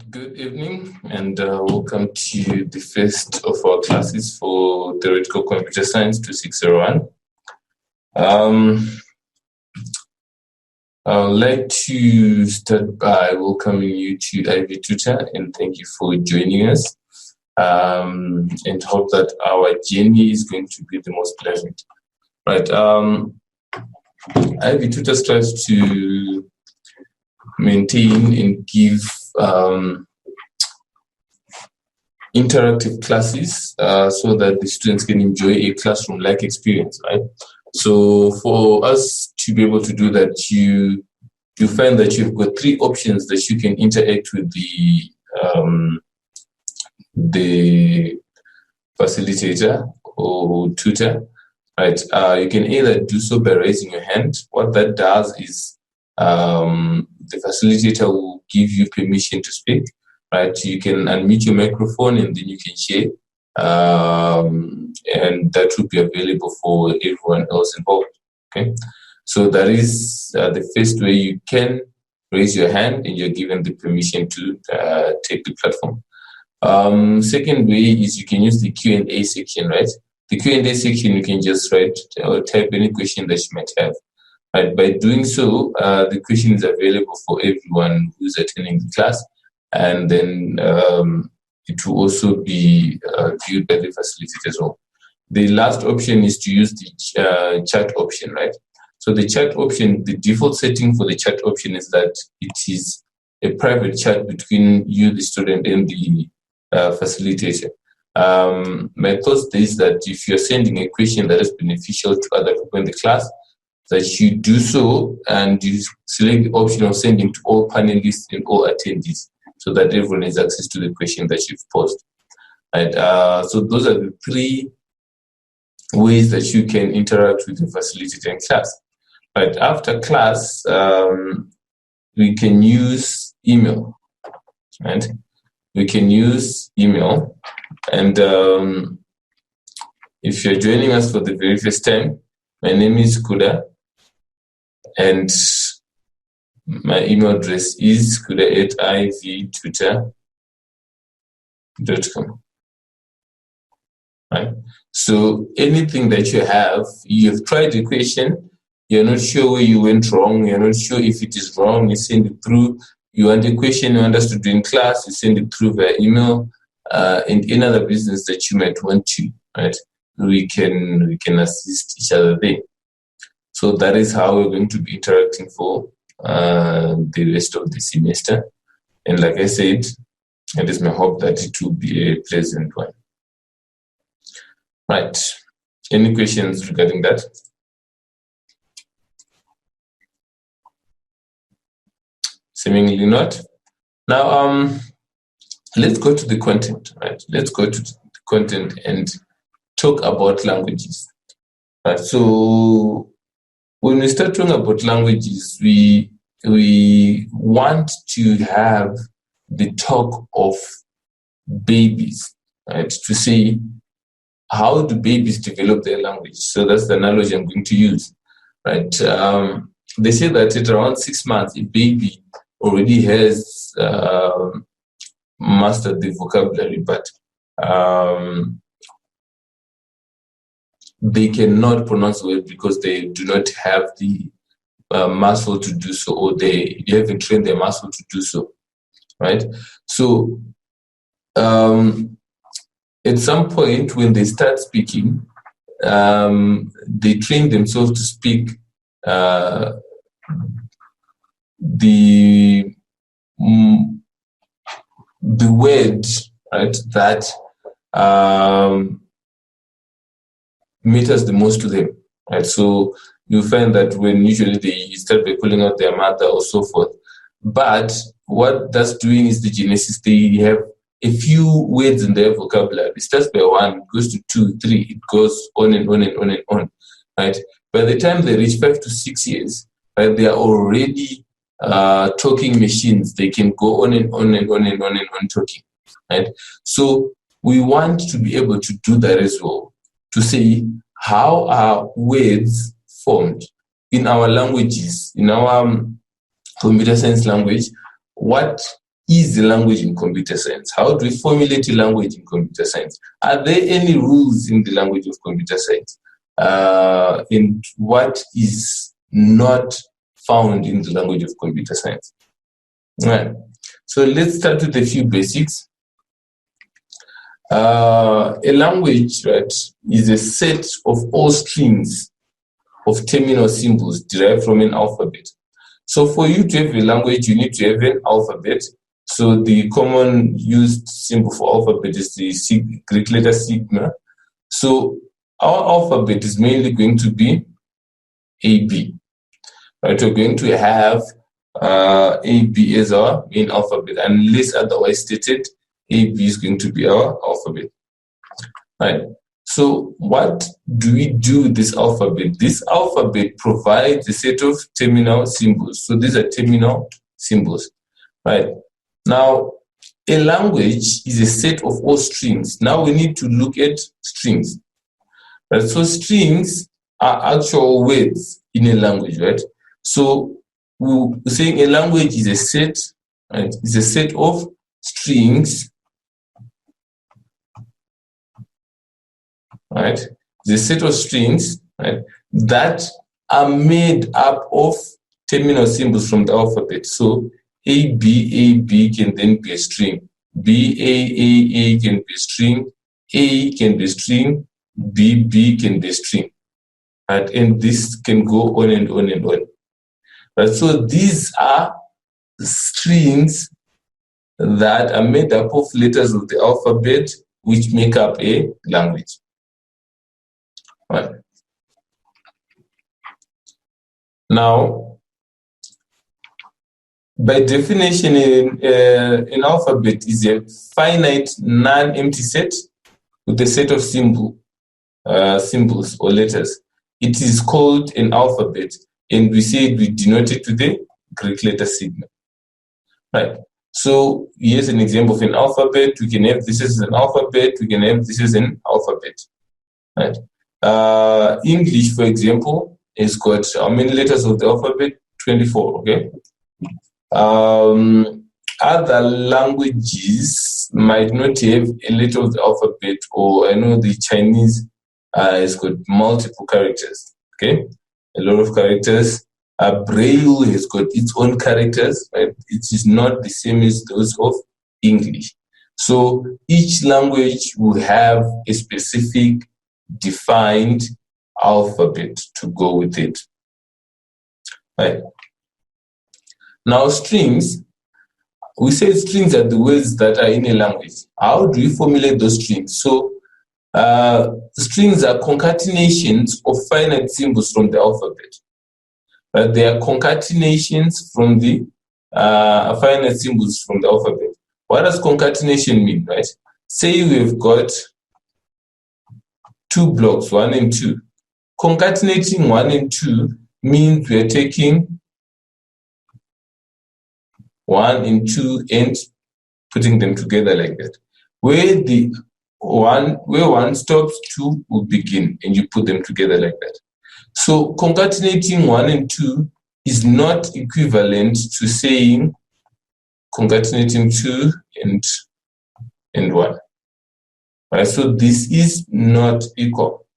Good evening and welcome to the first of our classes for Theoretical Computer Science 2601. I'd like to start by welcoming you to Ivy Tutor and thank you for joining us, and hope that our journey is going to be the most pleasant. Right. Ivy Tutor strives to maintain and give interactive classes so that the students can enjoy a classroom-like experience, right? So for us to be able to do that, you find that you've got three options that you can interact with the facilitator or tutor, right? You can either do so by raising your hand. What that does is the facilitator will give you permission to speak, right? You can unmute your microphone and then you can share, and that will be available for everyone else involved. Okay, so that is the first way you can raise your hand and you're given the permission to take the platform. Second way is you can use the Q&A section, right? The Q&A section, you can just write or type any question that you might have. Right, by doing so, the question is available for everyone who's attending the class, and then it will also be viewed by the facilitator as well. The last option is to use the chat option, right? So the chat option, the default setting for the chat option is that it is a private chat between you, the student, and the facilitator. My thought is that if you're sending a question that is beneficial to other people in the class, that you do so and you select the option of sending to all panelists and all attendees so that everyone has access to the question that you've posed. Right, so those are the three ways that you can interact with the facilitator in class. Right, after class, we can use email. Right? We can use email, and if you're joining us for the very first time, my name is Kuda, and my email address is kuda@ivtutor.com. Right? So anything that you have, you've tried the question, you're not sure where you went wrong, you're not sure if it is wrong, you send it through. You want a question you understood in class, you send it through via email, and any other business that you might want to, right? We can assist each other there. So that is how we're going to be interacting for the rest of the semester. And like I said, it is my hope that it will be a pleasant one. Right. Any questions regarding that? Seemingly not. Now, let's go to the content, right? Let's go to the content and talk about languages. Right. So when we start talking about languages, we want to have the talk of babies, right? To see how do babies develop their language. So that's the analogy I'm going to use, right? They say that at around 6 months, a baby already has mastered the vocabulary, but they cannot pronounce the word because they do not have the muscle to do so, or they haven't trained their muscle to do so, right? So at some point when they start speaking, they train themselves to speak the word, right, that matters the most to them, right? So you find that when usually they start by calling out their mother or so forth, but what that's doing is the genesis. They have a few words in their vocabulary. It starts by 1, it goes to 2, 3, it goes on and on and on and on, right? By the time they reach 5 to 6 years, right, they are already talking machines. They can go on and on and on and on and on talking, right? So we want to be able to do that as well, to see how are words formed in our languages, in our computer science language, what is the language in computer science? How do we formulate a language in computer science? Are there any rules in the language of computer science? And what is not found in the language of computer science? All right. So let's start with a few basics. A language, right, is a set of all strings of terminal symbols derived from an alphabet. So for you to have a language, you need to have an alphabet. So the common used symbol for alphabet is the Greek letter sigma. So our alphabet is mainly going to be AB. Right, we're going to have AB as our main alphabet, unless otherwise stated. AB is going to be our alphabet. Right. So what do we do with this alphabet? This alphabet provides a set of terminal symbols. So these are terminal symbols. Right. Now, a language is a set of all strings. Now we need to look at strings. Right. So strings are actual words in a language, right? So we're saying a language is a set, right? It's a set of strings, right? It's a set of strings, right, that are made up of terminal symbols from the alphabet. So A, B can then be a string. A can be a string. A can be a string. B can be a string. Right? And this can go on and on and on. Right? So these are strings that are made up of letters of the alphabet which make up a language. Right. Now, by definition, an alphabet is a finite non-empty set with a set of symbols or letters. It is called an alphabet, and we say we denote it with the Greek letter sigma. Right. So here's an example of an alphabet. We can have this as an alphabet. We can have this as an alphabet. Right. English, for example, has got how many letters of the alphabet? 24. Okay. Other languages might not have a letter of the alphabet, or I know the Chinese has got multiple characters. Okay, a lot of characters. Braille has got its own characters, right? It is not the same as those of English. So each language will have a specific defined alphabet to go with it. Right. Now strings, we say strings are the words that are in a language. How do we formulate those strings? So strings are concatenations of finite symbols from the alphabet. But they are concatenations from the finite symbols from the alphabet. What does concatenation mean, right? Say we've got two blocks, 1 and 2. Concatenating 1 and 2 means we're taking 1 and 2 and putting them together like that. Where one stops, 2 will begin, and you put them together like that. So concatenating 1 and 2 is not equivalent to saying concatenating 2 and 1. Right? So this is not equal.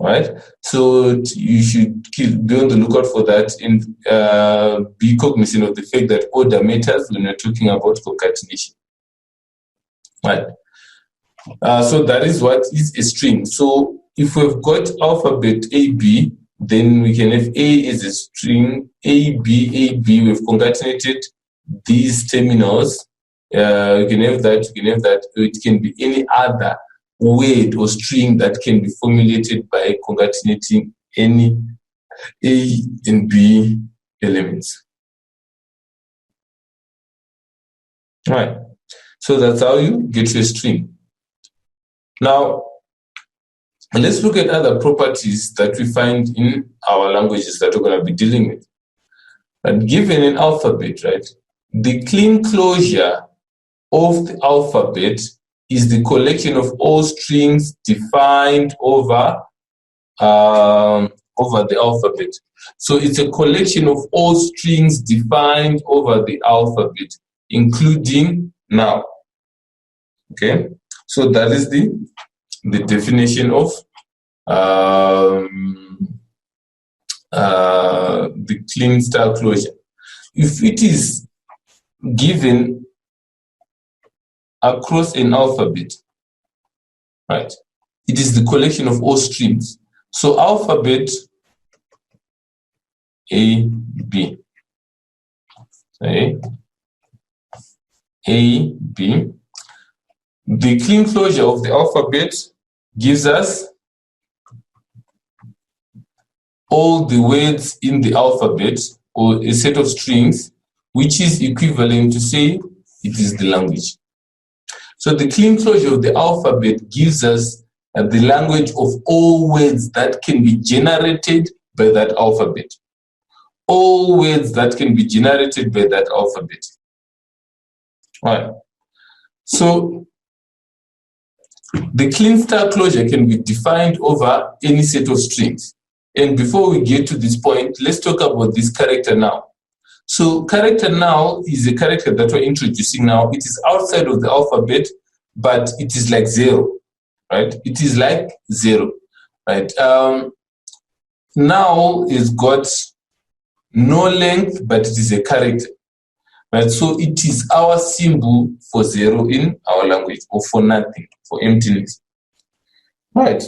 Right? So you should be on the lookout for that and be cognizant of the fact that order matters when we're talking about concatenation. Right? So that is what is a string. So if we've got alphabet AB, then we can have A as a string, AB. We've concatenated these terminals. You can have that, It can be any other word or string that can be formulated by concatenating any A and B elements. All right. So that's how you get to a string. Now, let's look at other properties that we find in our languages that we're going to be dealing with. And given an alphabet, right, the Kleene closure of the alphabet is the collection of all strings defined over the alphabet. So it's a collection of all strings defined over the alphabet. including now. Okay, so that is the definition of the Kleene style closure. If it is given across an alphabet, right, it is the collection of all strings. So alphabet A, B. A, B. The Kleene closure of the alphabet gives us all the words in the alphabet, or a set of strings, which is equivalent to say it is the language. So the Kleene closure of the alphabet gives us the language of all words that can be generated by that alphabet. All words that can be generated by that alphabet. Right. So the Kleene style closure can be defined over any set of strings. And before we get to this point, let's talk about this character now. So character now is a character that we're introducing now. It is outside of the alphabet, but it is like 0, right? It is like 0, right? Now is got no length, but it is a character, right? So it is our symbol for 0 in our language, or for nothing, for emptiness, right?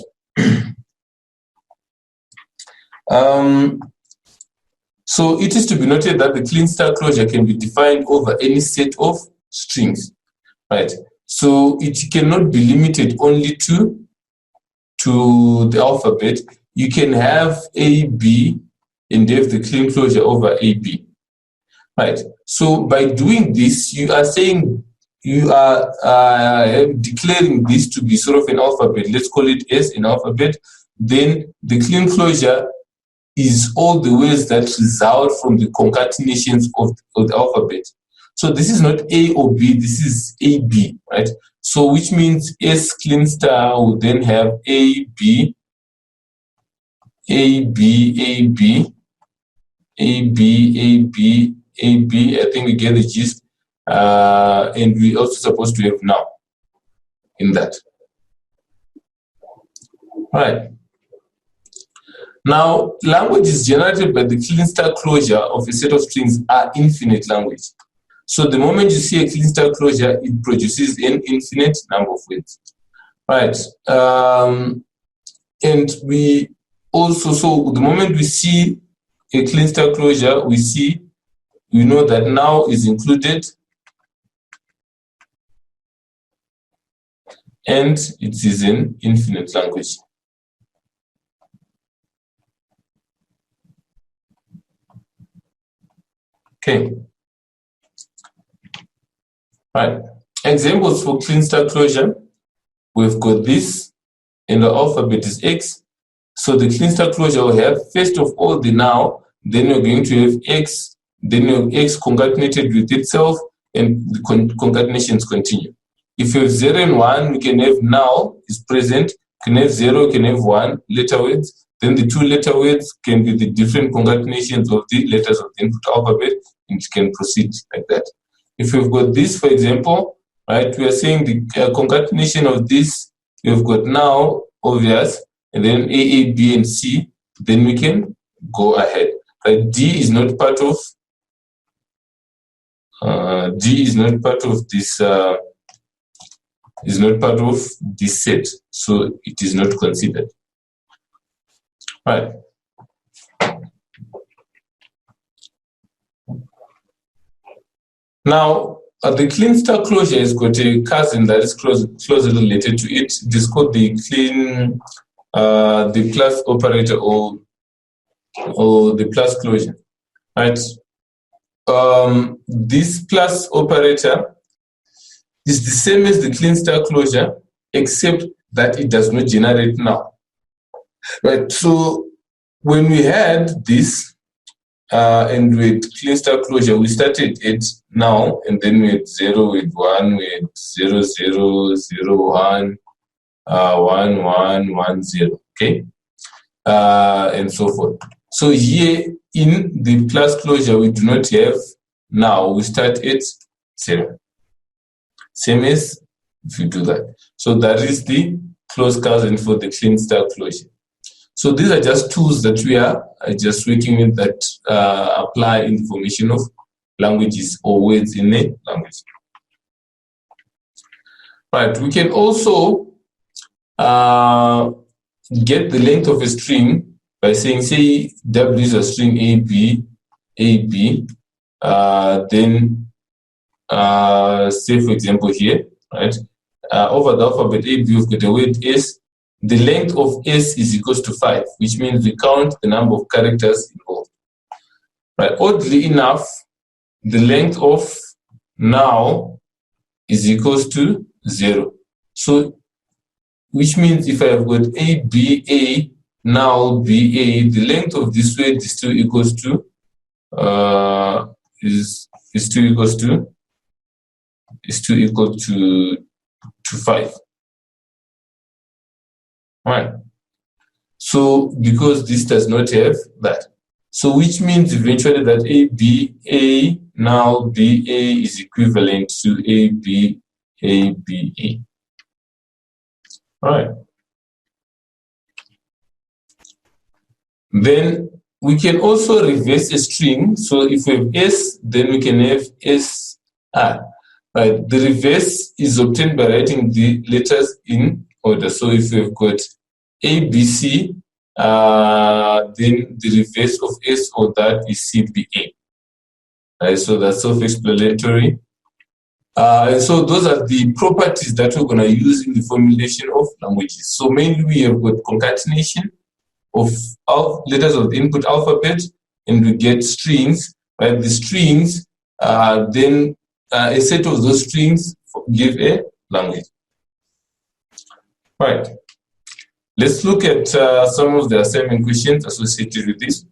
So it is to be noted that the Kleene style closure can be defined over any set of strings, right? So it cannot be limited only to the alphabet. You can have A, B, and have the Kleene closure over A, B, right? So by doing this, you are saying, you are declaring this to be sort of an alphabet. Let's call it as an alphabet. Then the Kleene closure is all the words that result from the concatenations of the alphabet. So this is not A or B, this is AB, right? So which means S Kleene style will then have A, B, A, B, A, B, A, B, A, B, A, B. I think we get the gist. And we also supposed to have now in that. All right. Now, languages generated by the Kleene style closure of a set of strings are infinite language. So the moment you see a Kleene style closure, it produces an infinite number of words. Right. And we also, so the moment we see a Kleene style closure, we know that now is included, and it is an infinite language. Okay. Right. Examples for Kleene style closure. We've got this, and the alphabet is X. So the Kleene style closure will have, first of all, the now, then you're going to have X, then you have X concatenated with itself, and the concatenations continue. If you have 0 and 1, we can have now is present, can have 0, can have 1 letter words. Then the 2 letter words can be the different concatenations of the letters of the input alphabet, and it can proceed like that. If we've got this, for example, right, we are saying the concatenation of this, we've got now obvious, and then A, B, and C, then we can go ahead. Right? D is not part of this. Is not part of this set, so it is not considered. Right. Now, the Kleene style closure has got a cousin that is closely related to it. It is called the Kleene, the plus operator, or the plus closure. Right. This plus operator is the same as the Kleene style closure, except that it does not generate now. Right. So when we had this, and with Kleene style closure, we started it now, and then we had 0, with 1, with 0, 0, 0, 1, 1, 1, 1, 0. Okay, and so forth. So here in the plus closure, we do not have now. We start it 0. Same as if you do that. So that is the close cousin for the Kleene star closure. So these are just tools that we are just working with that apply in the formation of languages or words in a language. Right, we can also get the length of a string by saying, say, W is a string AB, then say, for example, here, right, over the alphabet AB, we've got a word S. The length of S is equals to 5, which means we count the number of characters involved. Right, oddly enough, the length of now is equals to 0. So, which means if I have got ABA, now BA, the length of this word is still equals to is still equal to 5. Right. So because this does not have that, so which means eventually that ABA now BA is equivalent to ABA. All right. Then we can also reverse a string. So if we have S, then we can have SR. Right. The reverse is obtained by writing the letters in order. So if we've got ABC, then the reverse of S or that is CBA. Right. So that's self-explanatory. And so those are the properties that we're going to use in the formulation of languages. So mainly we have got concatenation of letters of the input alphabet, and we get strings. Right, the strings, then a set of those strings give a language. Right. Let's look at some of the assignment questions associated with this.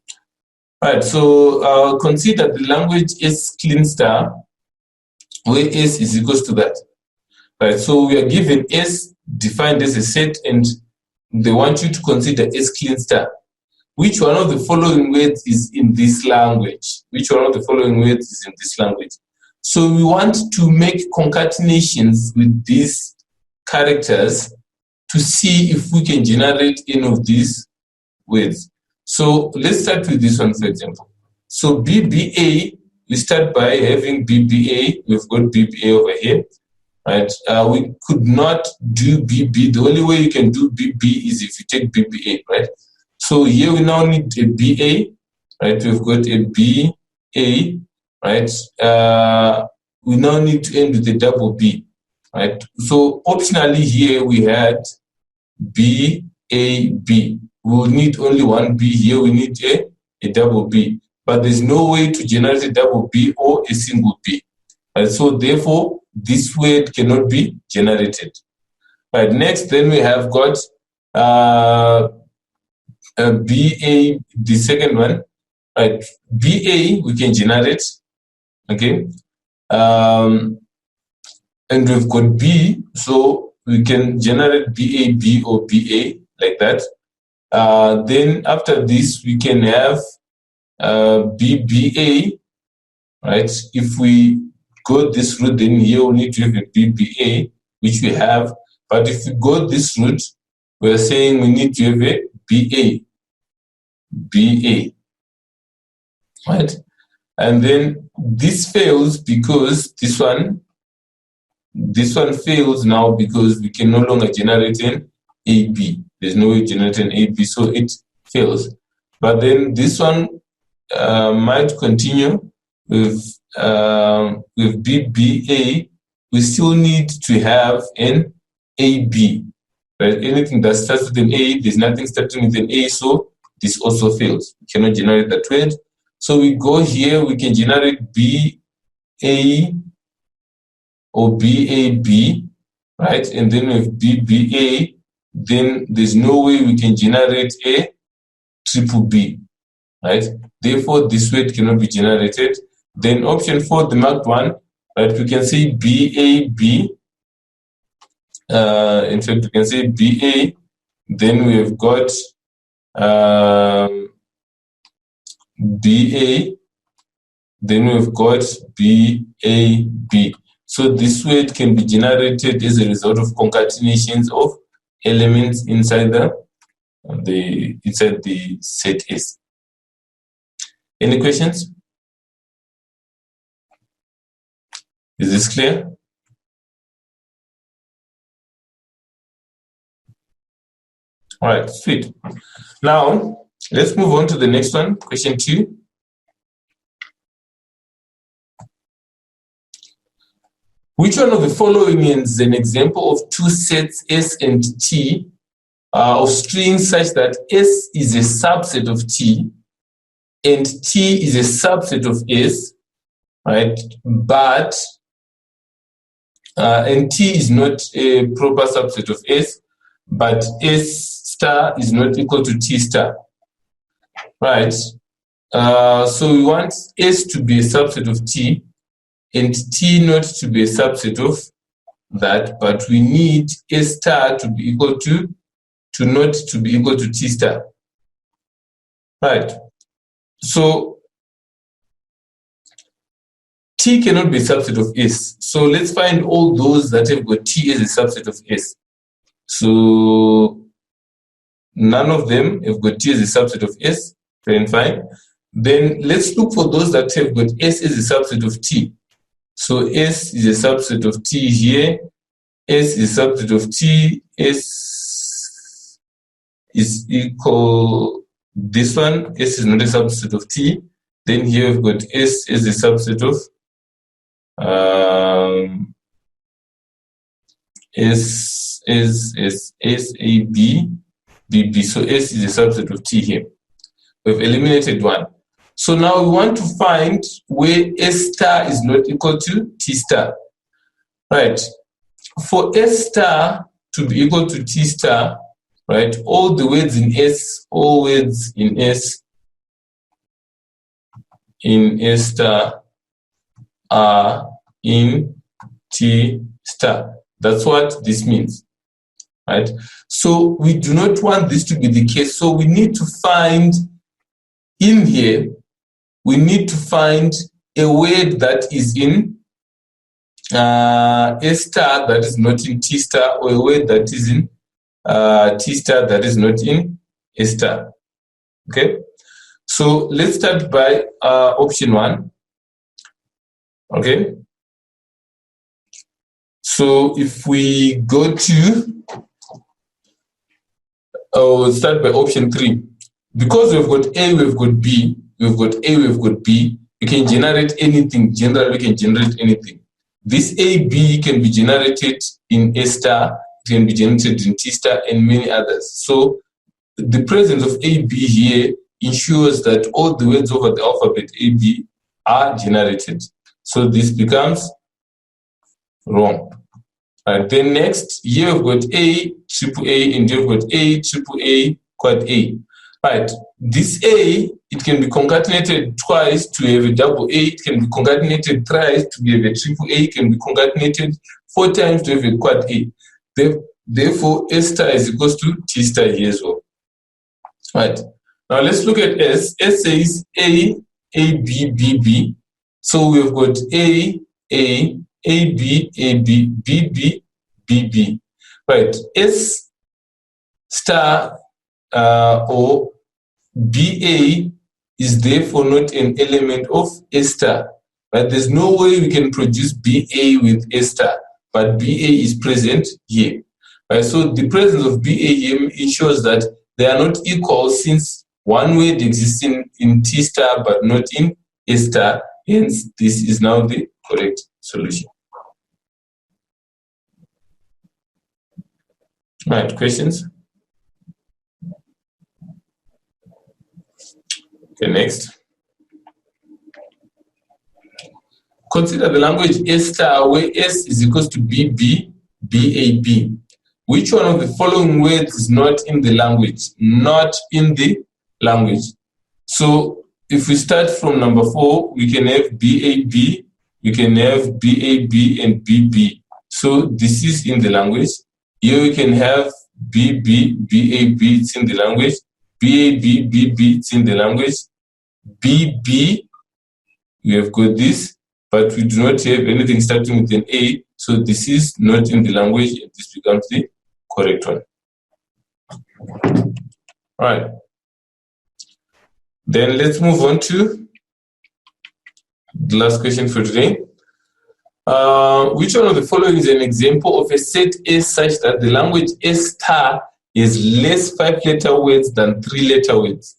Right. So consider the language is Kleene star, where S is equals to that. Right. So we are given S defined as a set, and they want you to consider S Kleene star. Which one of the following words is in this language? Which one of the following words is in this language? So we want to make concatenations with these characters to see if we can generate any of these words. So let's start with this one, for example. So BBA, we start by having BBA. We've got BBA over here. Right? We could not do BB. The only way you can do BB is if you take BBA, right? So here we now need a BA, right? We've got a BA, right? We now need to end with a double B, right? So optionally here we had BAB. We will need only one B here. We need a double B, but there's no way to generate a double B or a single B. Right? So therefore, this word cannot be generated. Right. Next, then we have got BA, the second one. Right. BA we can generate. Okay. And we've got B, so we can generate BAB or BA like that. Then after this, we can have BBA. Right. If we go this route, then here we need to have a BBA, which we have. But if we go this route, we're saying we need to have a BA, right? And then this fails because this one fails now because we can no longer generate an AB. There's no way to generate an AB, so it fails. But then this one might continue with BBA. We still need to have an AB. Right? Anything that starts with an A, there's nothing starting with an A, so this also fails. We cannot generate that word. So we go here, we can generate BA or BAB, right? And then with BBA, then there's no way we can generate a triple B, right? Therefore, this word cannot be generated. Then option 4, the marked one, right? We can say BAB. In fact, we can say BA. Then we have got BA, Then we've got BAB. So this word can be generated as a result of concatenations of elements inside the set S. Any questions? Is this clear? All right, sweet. Now, let's move on to the next one, question 2. Which one of the following is an example of two sets S and T of strings such that S is a subset of T and T is a subset of S, right? But and T is not a proper subset of S, but S star is not equal to T star, right? So we want S to be a subset of T and T not to be a subset of that, but we need S star to be equal to not to be equal to T star, right? So T cannot be a subset of S. So let's find all those that have got T as a subset of S. So none of them have got T as a subset of S, then fine. Then let's look for those that have got S as a subset of T. So S is a subset of T here, S is a subset of T, S is equal, this one, S is not a subset of T. Then here we've got S as a subset of S A B B B. So S is a subset of T here. We've eliminated one. So now we want to find where S star is not equal to T star. Right. For S star to be equal to T star, right, all the words in S, all words in S star are in T star. That's what this means, right? So we do not want this to be the case. So we need to find in here, we need to find a word that is in S star that is not in T star, or a word that is in T star that is not in S star. Okay, so let's start by option 1. Okay, so if we go to, we'll start by option 3. Because we've got A, we've got B, we've got A, we've got B, we can generate anything. Generally, we can generate anything. This A, B can be generated in S star, it can be generated in T star, and many others. So the presence of A, B here ensures that all the words over the alphabet A, B are generated. So this becomes wrong. Then next, here we've got A, triple A, and here we've got A, triple A, quad A. Right, this A, it can be concatenated twice to have a double A, it can be concatenated thrice to have a triple A, it can be concatenated 4 times to have a quad A. Therefore, S star is equals to T star here as well. Right, now let's look at S. S says A, B, B, B. So we've got A, B, A, B, B, B, B, B. Right, S star or BA is therefore not an element of S star. But there's no way we can produce BA with S star, but BA is present here. Right? So the presence of BA here ensures that they are not equal, since one word exists in T star but not in S star. Hence, this is now the correct solution. Right, questions? Okay, next. Consider the language S star where S is equals to BB, BAB. Which one of the following words is not in the language? Not in the language. So if we start from number 4, we can have BAB, we can have BAB and BB. So this is in the language. Here we can have BB, BAB, it's in the language. BAB, BB, it's in the language. BB, we have got this, but we do not have anything starting with an A, so this is not in the language, and this becomes the correct one. All right. Then let's move on to the last question for today. Which one of the following is an example of a set S such that the language S star is less 5-letter words than 3-letter words?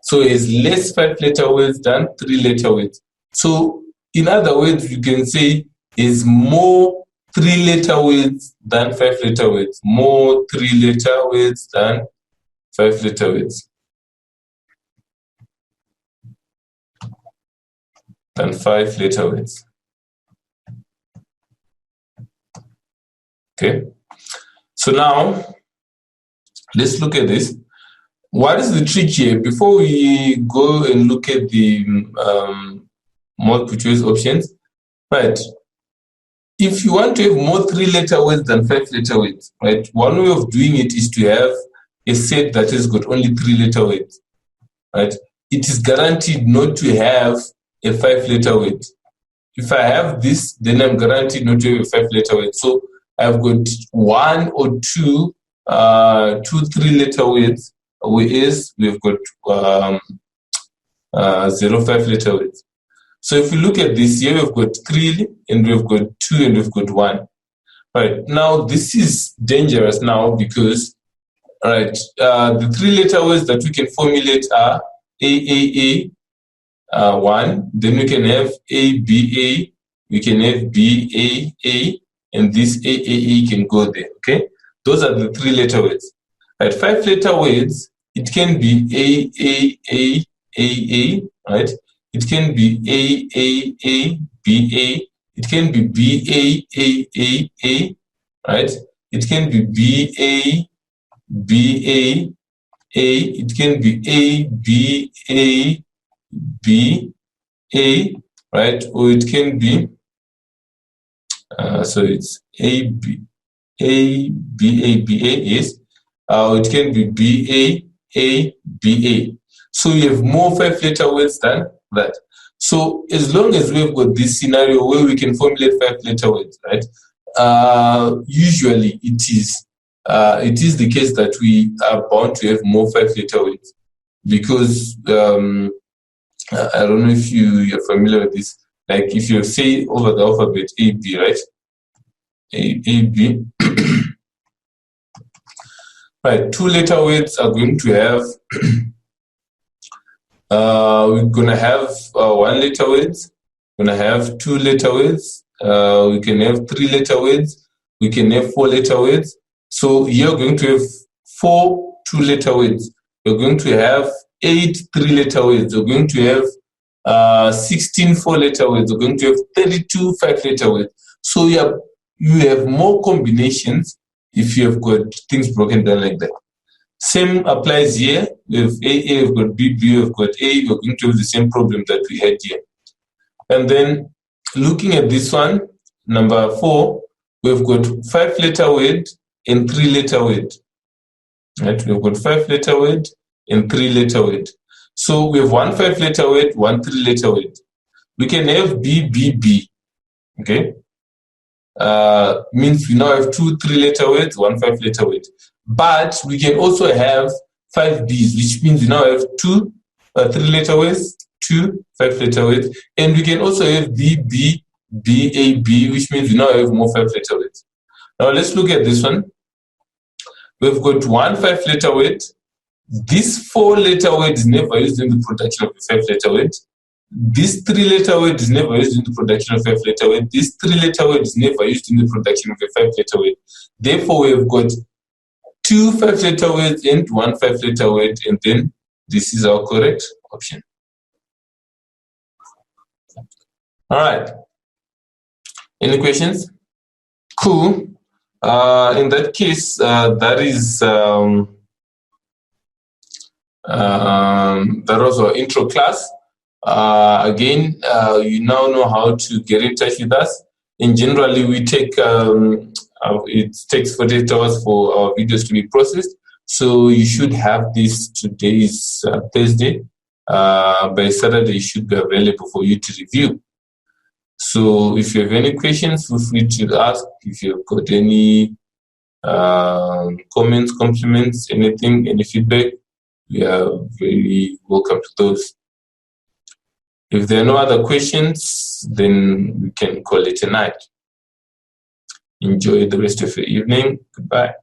So it's less 5-letter words than 3-letter words. So in other words, you can say is more 3-letter words than 5-letter words. More 3-letter words than 5-letter words. Than 5-letter words. Okay. So now let's look at this. What is the trick here? Before we go and look at the multiple choice options, right? If you want to have more 3-letter words than 5-letter words, right? One way of doing it is to have a set that has got only 3-letter words, right? It is guaranteed not to have a 5-letter word. If I have this, then I'm guaranteed not to have a 5-letter word. So I've got 1 or 2 3-letter words, whereas we've got 0 5-letter words. So if we look at this here, we've got 3 and we've got 2 and we've got 1. Right, now this is dangerous now because, right, the 3-letter words that we can formulate are A, 1, then we can have A, we can have B, A, and this A can go there, okay? Those are the 3-letter words. Right, 5-letter words, it can be A, right? It can be A, B, it can be B, right? It can be B, it can be A, B, right? Or it can be, so it's A, B, yes. It can be B, So you have more 5-letter words than that. So as long as we've got this scenario where we can formulate 5-letter words, right? Usually it is the case that we are bound to have more 5-letter words because I don't know if you're familiar with this. Like if you say over the alphabet A, B, right? A, B. Right, 2-letter words are going to have, we're going to have 1-letter words, we're going to have 2-letter words, we can have 3-letter words, we can have 4-letter words. So you're going to have 4 2-letter words. You're going to have 8 3-letter words. You're going to have 16 4-letter words. You're going to have 32 5-letter words. So you have more combinations if you have got things broken down like that. Same applies here. We have AA, we've got B, we've got A. We're going to have the same problem that we had here. And then looking at this one, number 4, we've got 5-letter word and 3-letter word. Right? We've got 5-letter word and 3-letter word. So we have 1 5-letter word, 1 3-letter word. We can have B, B, B. Okay? Means we now have 2 3-letter words, 1 5-letter word. But we can also have 5 Bs, which means we now have 2 3-letter words, 2 5-letter words. And we can also have B, B, B, A, B, which means we now have more 5-letter words. Now let's look at this one. We've got 1 5-letter word. This 4-letter word is never used in the production of a 5-letter word. This 3-letter word is never used in the production of a 5-letter word. This 3-letter word is never used in the production of a 5-letter word. Therefore, we've got 2 5-letter words and 1 5-letter word, and then this is our correct option. All right. Any questions? Cool. In that case, that was our intro class. Again, you now know how to get in touch with us. And generally, we take it takes 48 hours for our videos to be processed. So you should have this. Today is Thursday. by Saturday, it should be available for you to review. So if you have any questions, feel free to ask. If you've got any comments, compliments, anything, any feedback, we are very welcome to those. If there are no other questions, then we can call it a night. Enjoy the rest of your evening. Goodbye.